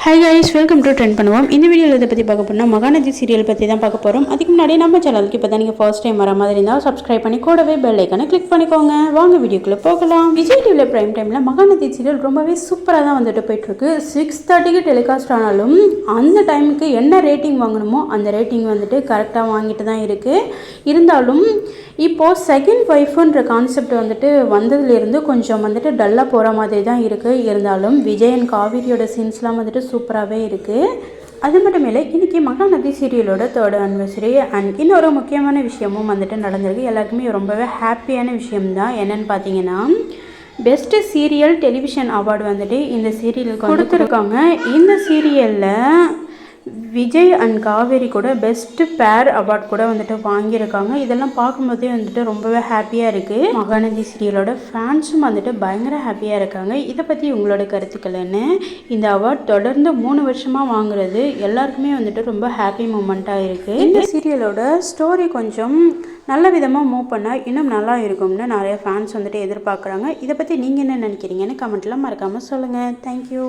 Hi guys, welcome to trend பண்ணுவோம். இந்த வீடியோவில் இதை பற்றி பார்க்க போனால் மகாநதி சீரியல் பற்றி தான் பார்க்க போகிறோம். அதுக்கு முன்னாடி நம்ம சேனலுக்கு இப்போ தான் நீங்கள் ஃபர்ஸ்ட் டைம் வர மாதிரி இருந்தால் சப்ஸ்கிரைப் பண்ணி கூடவே பெல் ஐக்கானை கிளிக் பண்ணிக்கோங்க. வாங்க வீடியோக்குள்ளே போகலாம். விஜய் டிவியில் ப்ரைம் டைமில் மகாநதி சீரியல் ரொம்பவே சூப்பராக தான் வந்துட்டு போயிட்டுருக்கு. 6:30க்கு டெலிகாஸ்ட் ஆனாலும் அந்த டைமுக்கு என்ன ரேட்டிங் வாங்கணுமோ அந்த ரேட்டிங் வந்துட்டு கரெக்டாக வாங்கிட்டு தான் இருக்குது. இருந்தாலும் இப்போது செகண்ட் ஒய்ஃபுன்ற கான்செப்ட் வந்துட்டு வந்ததுலேருந்து கொஞ்சம் வந்துட்டு டல்லாக போகிற மாதிரி தான் இருக்குது. இருந்தாலும் விஜய் அண்ட் காவேரியோட சீன்ஸ்லாம் வந்துட்டு சூப்பராகவே இருக்குது. அது மட்டும் இல்லை, இன்றைக்கி மகாநதி சீரியலோட 3rd anniversary அண்ட் இன்னொரு முக்கியமான விஷயமும் வந்துட்டு நடந்திருக்கு. எல்லாருக்குமே ரொம்பவே ஹாப்பியான விஷயம்தான். என்னென்னு பார்த்தீங்கன்னா, பெஸ்ட்டு சீரியல் டெலிவிஷன் அவார்டு வந்துட்டு இந்த சீரியலுக்கு கொடுத்துருக்காங்க. இந்த சீரியலில் விஜய் அண்ட் காவேரி கூட பெஸ்ட்டு பேர் அவார்ட் கூட வந்துட்டு வாங்கியிருக்காங்க. இதெல்லாம் பார்க்கும்போதே வந்துட்டு ரொம்பவே ஹாப்பியாக இருக்குது. மகாநதி சீரியலோட ஃபேன்ஸும் வந்துட்டு பயங்கர ஹாப்பியாக இருக்காங்க. இதை பற்றி உங்களோட கருத்துக்கள் என்ன? இந்த அவார்ட் தொடர்ந்து 3 வருஷமாக வாங்குறது எல்லாருக்குமே வந்துட்டு ரொம்ப ஹாப்பி மூமெண்ட்டாக இருக்குது. இந்த சீரியலோட ஸ்டோரி கொஞ்சம் நல்ல விதமாக மூவ் பண்ணால் இன்னும் நல்லா இருக்கும்னு நிறைய ஃபேன்ஸ் வந்துட்டு எதிர்பார்க்குறாங்க. இதை பற்றி நீங்கள் என்ன நினைக்கிறீங்கன்னு கமெண்ட்டில் மறக்காமல் சொல்லுங்கள். தேங்க்யூ.